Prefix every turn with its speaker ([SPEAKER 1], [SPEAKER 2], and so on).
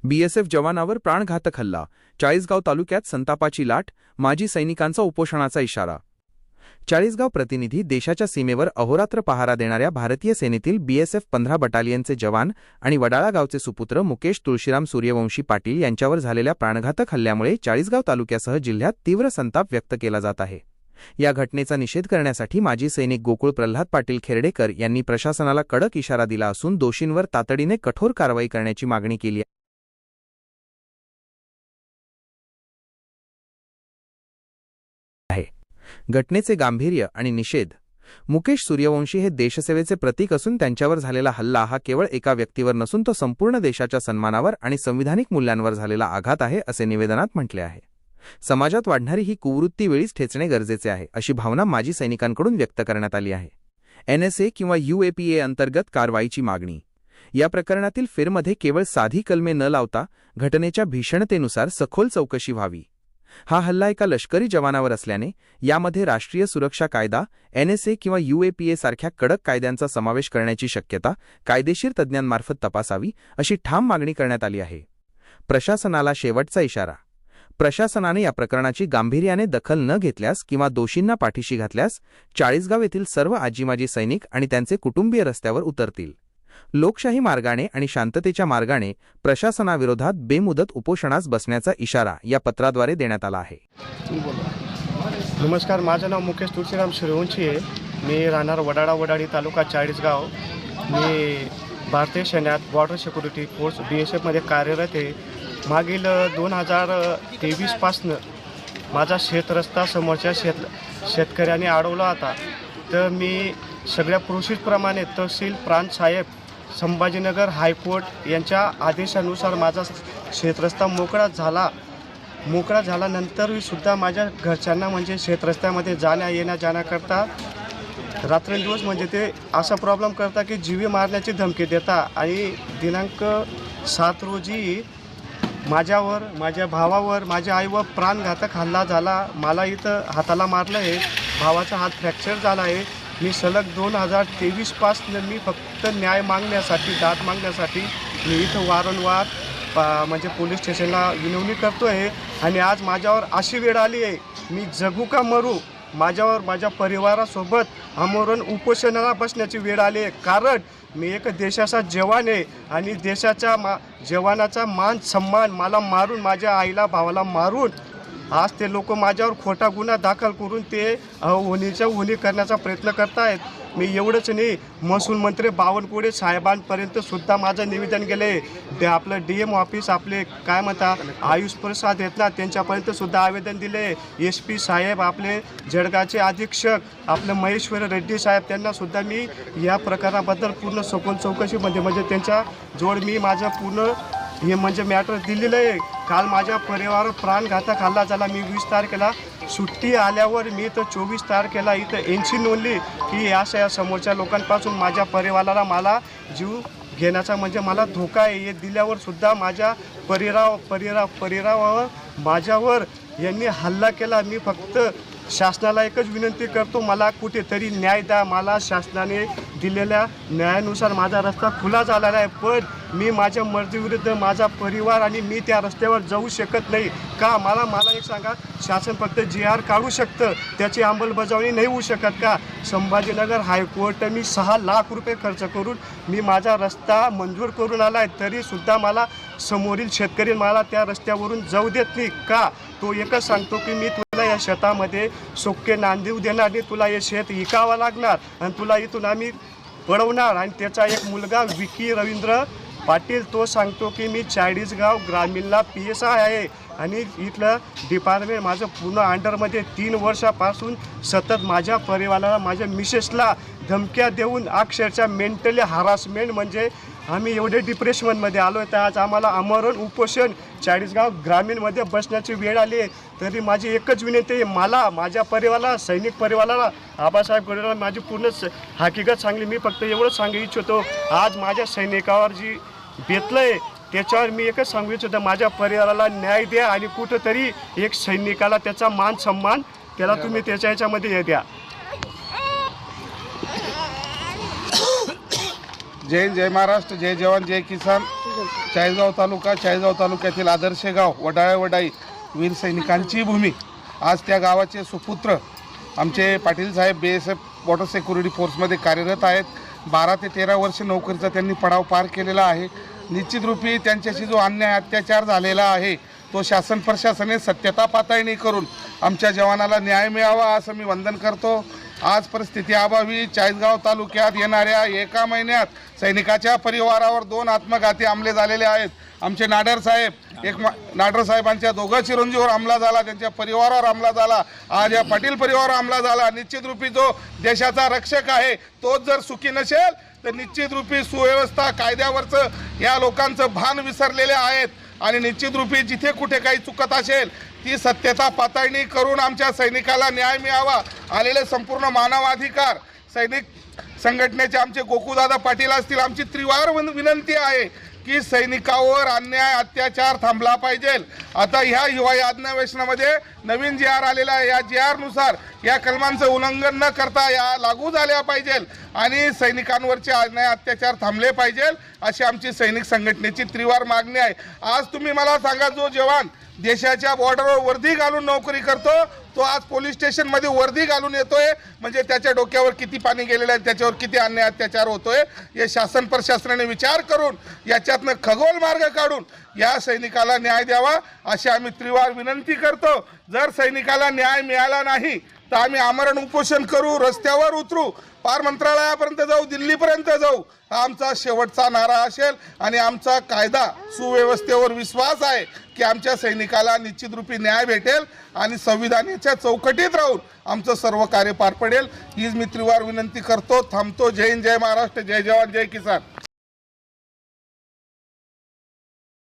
[SPEAKER 1] BSF जवानावर प्राणघातक हल्ला, चाळीसगाव तालुक्यात संतापाची लाट, माजी सैनिकांचा उपोषणाचा इशारा। चाळीसगाव प्रतिनिधी देशाच्या सीमेवर अहोरात्र पहारा देणाऱ्या भारतीय सेनेतील बीएसएफ 15 बटालियनचे जवान आणि वडाळा गावचे सुपुत्र मुकेश तुळशीराम सूर्यवंशी पाटील यांच्यावर झालेल्या प्राणघातक हल्ल्यामुळे चाळीसगाव तालुक्यासह जिल्ह्यात तीव्र संताप व्यक्त केला जात आहे। या घटनेचा निषेध करण्यासाठी माजी सैनिक गोकुळ प्रल्हाद पाटील खेर्डेकर यांनी प्रशासनाला कडक इशारा दिला असून दोषींवर तातडीने कठोर कारवाई करण्याची मागणी केली आहे। घटनेचे गांभीर्य आणि निषेध। मुकेश सूर्यवंशी हे देशसेवेचे प्रतीक असून त्यांच्यावर झालेला हल्ला हा केवळ एका व्यक्तीवर नसून तो संपूर्ण देशाच्या सन्मानावर आणि संविधानिक मूल्यांवर झालेला आघात आहे असे निवेदनात म्हटले आहे। समाजात वाढणारी ही कुवृत्ती वेळीच ठेचणे गरजेचे आहे अशी भावना माजी सैनिकांकडून व्यक्त करण्यात आली आहे। एनएसए किंवा यूएपीए अंतर्गत कारवाईची मागणी। या प्रकरणातील फेरमध्ये केवळ साधी कलमे न लावता घटनेच्या भीषणतेनुसार सखोल चौकशी व्हावी। हा हल्ला एका लष्करी जवानावर असल्याने यामध्ये राष्ट्रीय सुरक्षा कायदा, एनएसए किंवा यूएपीए सारख्या कडक कायद्यांचा समावेश करण्याची शक्यता कायदेशीर तज्ज्ञांमार्फत तपासावी अशी ठाम मागणी करण्यात आली आहे। प्रशासनाला शेवटचा इशारा। प्रशासनाने या प्रकरणाची गांभीर्याने दखल न घेतल्यास किंवा दोषींना पाठीशी घातल्यास चाळीसगाव येथील सर्व आजीमाजी सैनिक आणि त्यांचे कुटुंबीय रस्त्यावर उतरतील। लोकशाही मार्गाने आणि शांततेच्या मार्गाने प्रशासनाविरोधात बेमुदत उपोषणास बसण्याचा इशारा या पत्राद्वारे देण्यात आला आहे।
[SPEAKER 2] नमस्कार, माझं नाव मुकेश तुळशीराम सूर्यवंशी आहे। मी राहणार वडाळा तालुका चाळीसगाव। मी भारतीय सैन्यात बॉर्डर सिक्युरिटी फोर्स बीएसएफमध्ये कार्यरत आहे। मागील 2023 पासनं माझा शेतरस्ता समोरच्या शेतकऱ्यांनी अडवला होता। तर मी सगळ्या प्रोसेसप्रमाणे तहसील प्रांत साहेब संभाजीनगर हायकोर्ट यांच्या आदेशानुसार माझा शेतरस्ता मोकळा झाल्यानंतरही सुद्धा माझ्या घरच्यांना म्हणजे शेतरस्त्यामध्ये जाण्याकरता रात्रंदिवस म्हणजे ते असा प्रॉब्लेम करता की जीवे मारण्याची धमकी देता। आणि दिनांक 7 रोजी माझ्यावर, माझ्या भावावर, माझ्या आईवर प्राणघातक हल्ला झाला। मला इथं हाताला मारलं आहे, भावाचा हात फ्रॅक्चर झाला आहे। मी सलग 2023 पासून मी फक्त न्याय मागण्यासाठी, दाद मागण्यासाठी मी इथं वारंवार म्हणजे पोलीस स्टेशनला विनवणी करतो आहे। आणि आज माझ्यावर अशी वेळ आली आहे, मी जगू का मरू, माझ्यावर माझ्या परिवारासोबत आमरण उपोषणाला बसण्याची वेळ आली आहे। कारण मी एक देशाचा जवान आहे आणि देशाच्या जवानाचा मान सन्मान मला मारून, माझ्या आईला भावाला मारून आज ते लोक माझ्यावर खोटा गुन्हा दाखल करून ते होणी करण्याचा प्रयत्न करत आहेत। मी एवढंच नाही, महसूल मंत्री बावनकुळे साहेबांपर्यंत सुद्धा माझं निवेदन गेले। आपलं DM ऑफिस, आपले काय म्हणता आयुष प्रसाद आहेत ना, त्यांच्यापर्यंत सुद्धा आवेदन दिले। SP साहेब, आपले जळगावचे अधीक्षक आपले महेश्वर रेड्डी साहेब, त्यांना सुद्धा मी या प्रकाराबद्दल पूर्ण सखोल चौकशीमध्ये म्हणजे त्यांच्या जोड मी माझं पूर्ण हे म्हणजे मॅटर दिलेलं आहे। काल माझ्या परिवारावर प्राणघातक हल्ला झाला। मी 20 तारखेला सुट्टी आल्यावर मी तर 24 तारखेला इथं एनसी नोंदली की या समोरच्या लोकांपासून माझ्या परिवाराला मला जीव घेण्याचा म्हणजे मला धोका आहे। हे दिल्यावर सुद्धा माझ्या परिवारावर माझ्यावर यांनी हल्ला केला। मी फक्त शासनाला एकच विनंती करतो, मला कुठेतरी न्याय द्या। मला शासनाने दिलेल्या न्यायानुसार माझा रस्ता खुला झालेला आहे, पण मी माझ्या मर्जीविरुद्ध माझा परिवार आणि मी त्या रस्त्यावर जाऊ शकत नाही का? मला एक सांगा, शासन फक्त GR काढू शकतं, त्याची अंमलबजावणी नाही होऊ शकत का? संभाजीनगर हायकोर्ट मी 6 लाख रुपये खर्च करून मी माझा रस्ता मंजूर करून आला आहे, तरीसुद्धा मला समोरील शेतकरी मला त्या रस्त्यावरून जाऊ देत नाही का? तो एकच सांगतो की मी तुला या शेतामध्ये सोक्के नांदेऊ देणार नाही, तुला हे शेत विकावं लागणार आणि तुला इथून आम्ही पळवणार। आणि त्याचा एक मुलगा विकी रवींद्र पाटील तो सांगतो की मी चाळीसगाव ग्रामीणला PSI आहे आणि इथलं डिपार्टमेंट माझं पूर्ण अंडरमध्ये 3 वर्षापासून सतत माझ्या परिवाराला, माझ्या मिसेसला धमक्या देऊन अक्षरशः मेंटली हरासमेंट म्हणजे आम्ही एवढे डिप्रेशनमध्ये आलो आहे। तर आज आम्हाला आमरण उपोषण चाळीसगाव ग्रामीणमध्ये बसण्याची वेळ आली आहे। तरी माझी एकच विनंती आहे, मला, माझ्या परिवाराला, सैनिक परिवाराला, आबासाहेब गडिराला माझी पूर्ण हकीकत सांगली। मी फक्त एवढंच सांगू इच्छितो, आज माझ्या सैनिकावर जी बेतलं आहे त्याच्यावर मी एकच सांगू इच्छितो, माझ्या परिवाराला न्याय द्या आणि कुठंतरी एक सैनिकाला त्याचा मान सन्मान त्याला तुम्ही त्याच्या ह्याच्यामध्ये हे द्या।
[SPEAKER 3] जय हिंद, जय महाराष्ट्र, जय जवान, जय किसान. चाळीसगाव तालुक्यातील आदर्श गाव वडाई वीर सैनिकांची भूमी. आज त्या गावाचे सुपुत्र आमचे पाटील साहेब BSF बॉर्डर सिक्युरिटी फोर्समध्ये कार्यरत आहेत. 12 ते 13 वर्ष नोकरीचा त्यांनी पडाव पार केलेला आहे. निश्चित रूपी त्यांच्याशी जो अन्याय अत्याचार झालेला आहे तो शासन प्रशासनाने सत्यता पातळणी करून आमच्या जवानाला न्याय मिळावा असं मी वंदन करतो. आज परिस्थिती अभावी चाळीसगाव तालुक्यात येणाऱ्या एका महिन्यात सैनिकाच्या परिवारावर 2 आत्मघाती हमले झालेले आहेत. आमचे नाडर साहेबांच्या दोघं चिरंजीवर हमला झाला, त्यांच्या परिवारावर हमला झाला, आज या पाटील परिवारावर हमला झाला. निश्चित रूपी जो देशाचा रक्षक आहे तोच जर सुखी नसेल तर निश्चित रूपी सुव्यवस्था कायद्यावरचं या लोकांचं भान विसरलेले आहेत. आणि निश्चित रूपी जिथे कुठे काही चुकत असेल ती सत्यता पातळणी करून आमच्या सैनिकाला न्याय मिळावा. आलेले संपूर्ण मानवाधिकार सैनिक संघटनेचे आमचे गोकुळदादा पाटील असतील, आमची त्रिवार विनंती आहे की सैनिकावर अन्याय अत्याचार थांबला पाहिजे. आता ह्या हिवाळी अधिवेशनामध्ये नवीन GR आलेला आहे. या GR नुसार या कलमांचं उल्लंघन न करता या लागू झाल्या पाहिजे आणि सैनिकांवरचे अन्याय अत्याचार थांबले पाहिजे अशी आमची सैनिक संघटनेची त्रिवार मागणी आहे. आज तुम्ही मला सांगा, जो जवान देशाच्या बॉर्डरवर वर्दी घालून नोकरी करतो तो आज पोलीस स्टेशनमध्ये वर्दी घालून येतोय म्हणजे त्याच्या डोक्यावर किती पाणी गेलेलं आहे, त्याच्यावर किती अन्याय अत्याचार होतोय हे शासन प्रशासनाने विचार करून याच्यातनं खगोल मार्ग काढून या सैनिकाला न्याय द्यावा अशी आम्ही त्रिवार विनंती करतो. जर सैनिकाला न्याय मिळाला नाही तर आम्ही आमरण उपोषण करू, रस्त्यावर उतरू, पार मंत्रालयापर्यंत जाऊ, दिल्लीपर्यंत जाऊ. हा आमचा शेवटचा नारा असेल आणि आमचा कायदा सुव्यवस्थेवर विश्वास आहे की आमच्या सैनिकाला निश्चित रूपी न्याय भेटेल आणि संविधानाच्या चौकटीत राहून आमचं सर्व कार्य पार पडेल हीच मी त्रिवार विनंती करतो. थांबतो. जय हिंद, जय महाराष्ट्र, जय जवान, जय किसान.